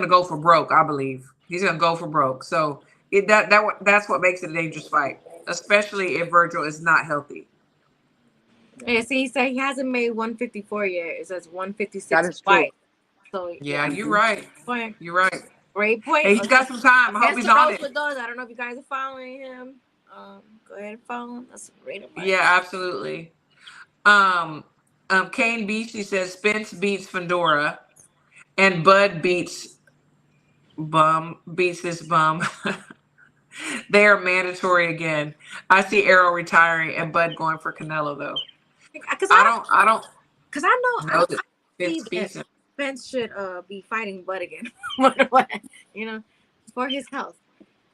go for broke. I believe he's gonna go for broke. So that's what makes it a dangerous fight, especially if Virgil is not healthy. Yeah, see, he said he hasn't made 154 yet. It says 156 That is true. fight. So Yeah, you're right. Point. You're right. Great point. Hey, he's got some time. I hope he's on it. With those. I don't know if you guys are following him. Go ahead and follow him. That's a great advice. Yeah, absolutely. Kane Beachy says Spence beats Fedora, and Bud beats this bum. They are mandatory again. I see Arrow retiring and Bud going for Canelo though. Because I don't. Because I know that Spence beats him. Spence should be fighting Bud again. For his health.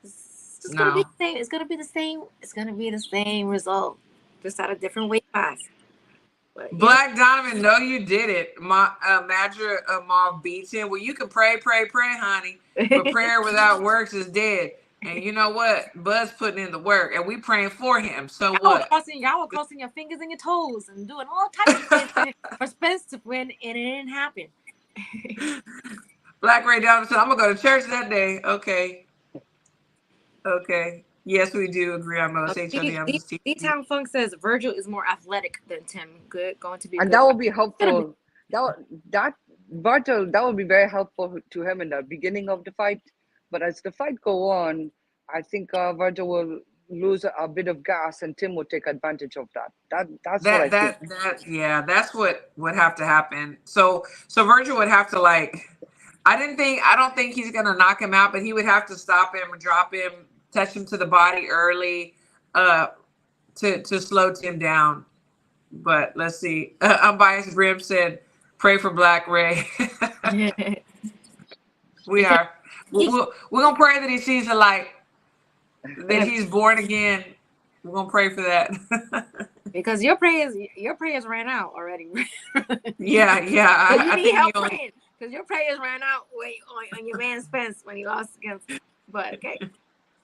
It's just gonna be the same. It's gonna be the same. It's gonna be the same result, just at a different weight class. But, Black Donovan, no, you did it. Madra Mom beats him. Well, you can pray, honey. But prayer without works is dead. And you know what? Bud's putting in the work, and we praying for him. So Y'all were crossing your fingers and your toes and doing all types of things for Spence to win, and it didn't happen. Black Ray Down said, I'm gonna go to church that day. Okay. Yes, we do agree on most. D-Town Funk says Virgil is more athletic than Tim. Good, going to be. And good. that will be helpful. That Virgil, that would be very helpful to him in the beginning of the fight. But as the fight go on, I think Virgil will lose a bit of gas, and Tim will take advantage of that. That's what I think. That's what would have to happen. So Virgil would have to I don't think he's gonna knock him out, but he would have to stop him or drop him, touch him to the body early, to slow Tim down. But let's see. Unbiased Brim said, "Pray for Black Ray." We are. We're gonna pray that he sees the light, that he's born again. We're gonna pray for that. Because your prayers ran out already. Yeah. I need help praying because your prayers ran out on your man Spence when he lost against. But okay,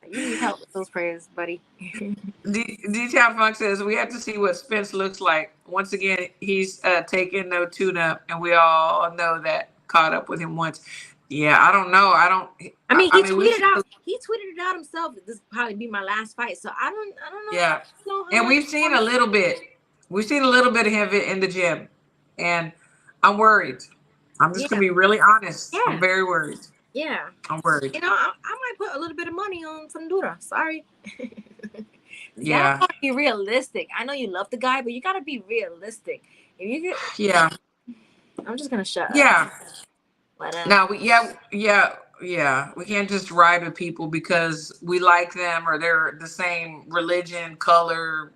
you need help with those prayers, buddy. D-Town Funk says we have to see what Spence looks like. Once again, he's taken no tune-up, and we all know that. Caught up with him once. Yeah, I don't know. He tweeted it out himself. This will probably be my last fight. So I don't know. Yeah. And we've seen a little bit. We've seen a little bit of him in the gym. And I'm worried. I'm just gonna be really honest. Yeah. I'm very worried. Yeah. I'm worried. I might put a little bit of money on Fundura. Sorry. Yeah. You gotta be realistic. I know you love the guy, but you gotta be realistic. If you get I'm just gonna shut up. Now, we can't just ride with people because we like them or they're the same religion, color,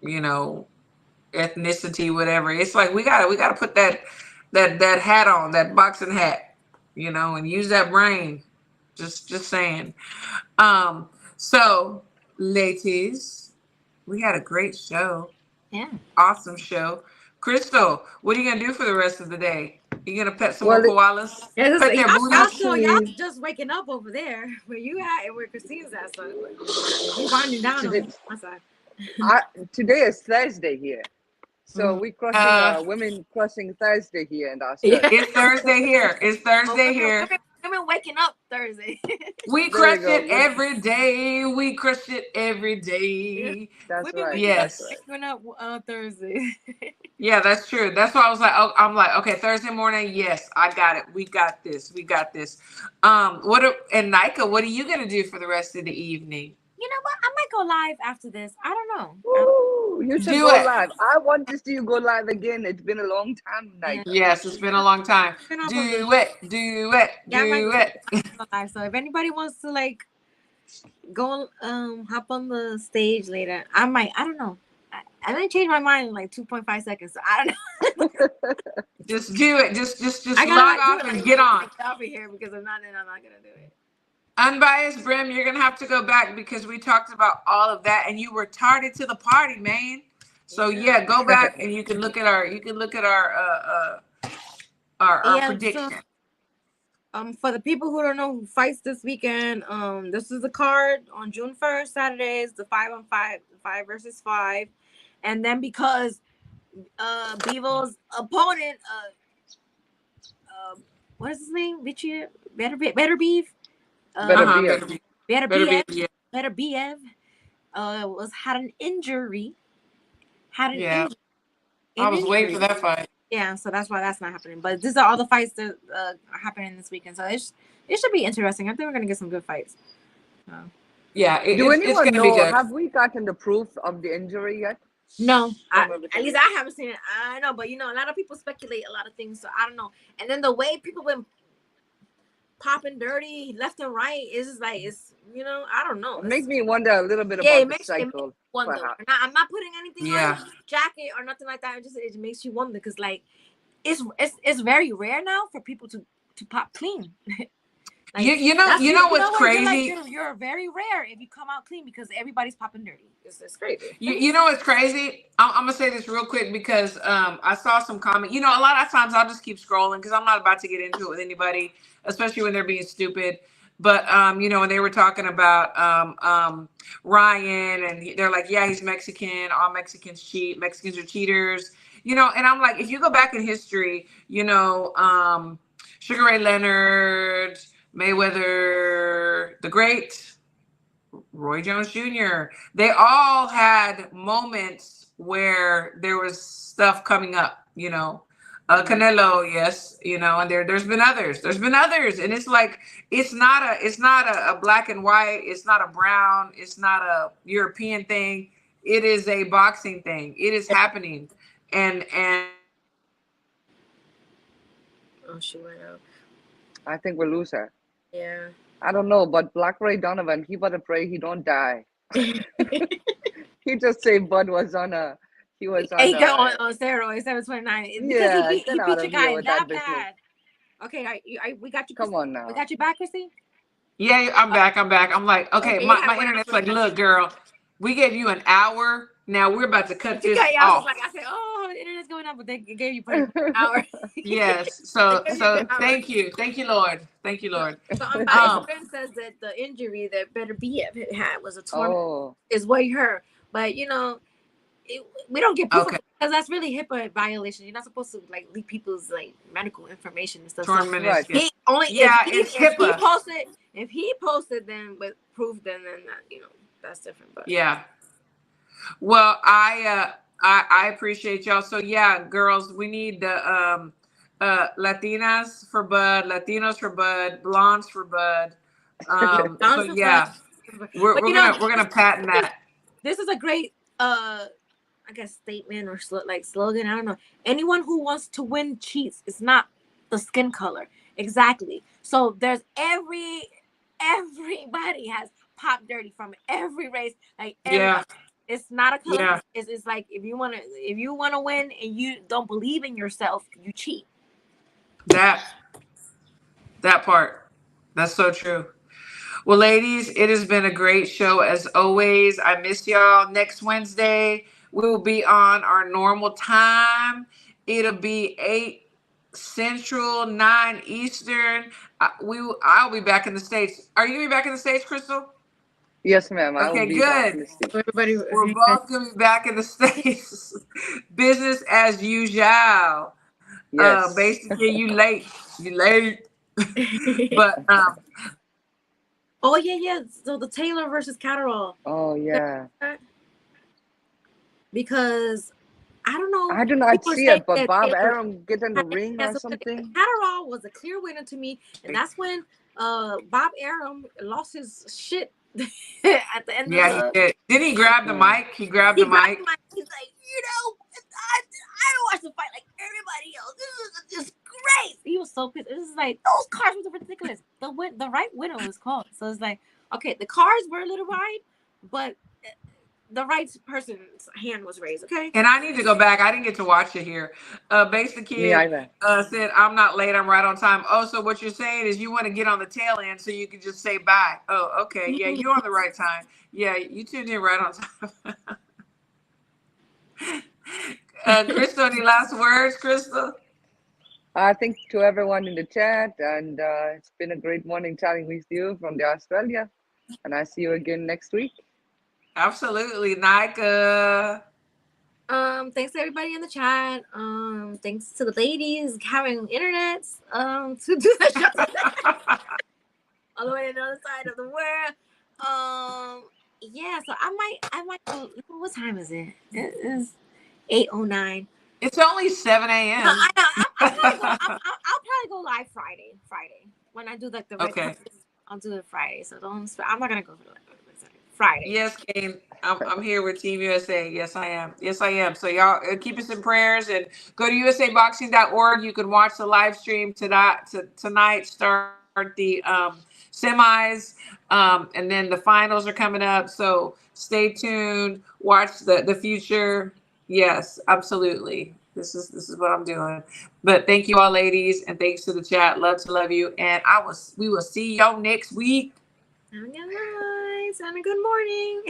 ethnicity, whatever. It's like we gotta put that hat on, that boxing hat, and use that brain. Just saying. So, ladies, we had a great show. Yeah. Awesome show. Crystal, what are you gonna do for the rest of the day? You gonna pet some more koalas? Yeah, y'all just waking up over there where you at and where Christine's at. So you winding down on my side. Today is Thursday here, so we crossing women crossing Thursday here in Australia. It's Thursday here. It's Thursday here. Women waking up Thursday. We crush it every day. We crush it every day. That's right. Yes. Waking up Thursday. Yeah, that's true. That's why I was like, okay, Thursday morning. Yes, I got it. We got this. Nika, what are you gonna do for the rest of the evening? You know what? I might go live after this. I don't know. Ooh, you should go live. I want to see you go live again. It's been a long time, Nika. Yes, it's been a long time. Do it. So if anybody wants to go hop on the stage later, I might. I don't know. I didn't change my mind in 2.5 seconds. So I don't know. Just do it. Just log off and get on. I'll be here because if not, then I'm not gonna do it. Unbiased Brim, you're gonna have to go back because we talked about all of that, and you were tardy to the party, man. So go back and you can look at our prediction. So, for the people who don't know who fights this weekend, this is the card on June 1st. Saturday is the 5-on-5, 5 versus 5, and then because Bevo's opponent, what is his name? Better Beef. Better Biev had an injury. I was waiting for that fight. Yeah, so that's why that's not happening. But these are all the fights that are happening this weekend. So it should be interesting. I think we're gonna get some good fights. Yeah. Do anyone know? Have we gotten the proof of the injury yet? No, at least I haven't seen it. I know, but a lot of people speculate a lot of things, so I don't know. And then the way people been popping dirty left and right is just I don't know. It makes me wonder a little bit about the cycle. I'm not putting anything on jacket or nothing like that. It makes you wonder because it's very rare now for people to pop clean. You know what's crazy? You're very rare if you come out clean because everybody's popping dirty. It's crazy. You know what's crazy? I'm gonna say this real quick because I saw some comment. A lot of times I'll just keep scrolling because I'm not about to get into it with anybody, especially when they're being stupid. But you know, when they were talking about Ryan, and they're like, yeah, he's Mexican. All Mexicans cheat. Mexicans are cheaters. You know, and I'm like, if you go back in history, you know, Sugar Ray Leonard, Mayweather, the Great, Roy Jones Jr. They all had moments where there was stuff coming up, you know. Canelo, yes, you know, and there's been others. There's been others, and it's like it's not a black and white. It's not a brown. It's not a European thing. It is a boxing thing. It is happening, and Oh, she went out. I think we'll lose her. Yeah. I don't know, but Black Ray Donovan, he better pray he don't die. He just say Bud was on a, he was on He got a, on steroids, 729. Because yeah, he get beat out your of guy here with that that business. bad. Okay, we got you. Come on We now. got you back, Chrissy. yeah, I'm back. I'm back. I'm like, okay, Okay, my internet's like, look, girl, we gave you an hour. Now we're about to cut this Okay, I was off. like, I said, oh, the internet's going up, but they gave you an hour. Yes. So They gave you an hour. thank you, Lord, thank you, Lord. So my friend says that the injury that Better B had was a torn Oh, is what he heard, but you know, we don't get proof Okay. because that's really HIPAA violation. You're not supposed to like leak people's like medical information and stuff. Torn So right. meniscus. he only Yeah, if it's he HIPAA. if he posted then with proof, then that, you know, that's different. But Yeah. Well, I appreciate y'all. So yeah, girls, we need the Latinas for Bud, Latinos for Bud, blondes for Bud. So yeah, we're but you know, we're gonna patent that. this is a great I guess statement or like slogan. I don't know. Anyone who wants to win cheats. It's not the skin color. Exactly. So there's everybody has pop dirty from every race. Like everybody. Yeah. It's not a color. Yeah. It's like if you wanna win and you don't believe in yourself, you cheat. That part. That's so true. Well, ladies, it has been a great show as always. I miss y'all. Next Wednesday, we will be on our normal time. It'll be 8 Central, 9 Eastern. I'll be back in the States. Are you gonna be back in the States, Crystal? Yes, ma'am. I will Okay, be back in good. the States. Everybody, We're both gonna be back in the States. Business as usual. Yes. Basically, you late. You late. But oh yeah. So the Taylor versus Catterall. Oh, yeah. Because I don't know. I do not people see say it, but that Bob Taylor Arum get in the had ring or cancer. something. Catterall was a clear winner to me, and that's when Bob Arum lost his shit at the end yeah, of he did. Didn't he grab the mic? He grabbed the mic. He's like, you know, I don't watch the fight like everybody else. This is just great. He was so pissed. It was like those cars were ridiculous. The right winner was called. So it's like, okay, the cars were a little right, but the right person's hand was raised. Okay. And I need to go back. I didn't get to watch it here. Basic Me Kid either. said, I'm not late. I'm right on time. Oh, so what you're saying is you want to get on the tail end so you can just say bye. Oh, okay. Yeah, you're on the right time. Yeah, you tuned in right on time. Crystal, any last words, Crystal? I think to everyone in the chat, and it's been a great morning chatting with you from the Australia. And I see you again next week. Absolutely, Nika. Thanks to everybody in the chat. Thanks to the ladies having internet to do the show all the way to the other side of the world. Yeah, so I might go. What time is it? It is 8:09. It's only 7 a.m. I know. I'll probably go live Friday when I do like the red carpet. I'll do it Friday. So I'm not gonna go for the Friday. Yes, Kane. I'm here with Team USA. Yes, I am. Yes, I am. So y'all keep us in prayers and go to usaboxing.org. You can watch the live stream tonight. Start the semis, and then the finals are coming up. So stay tuned. Watch the future. Yes, absolutely. This is what I'm doing. But thank you all, ladies, and thanks to the chat. Love to love you, and we will see y'all next week. Have a good night and a good morning.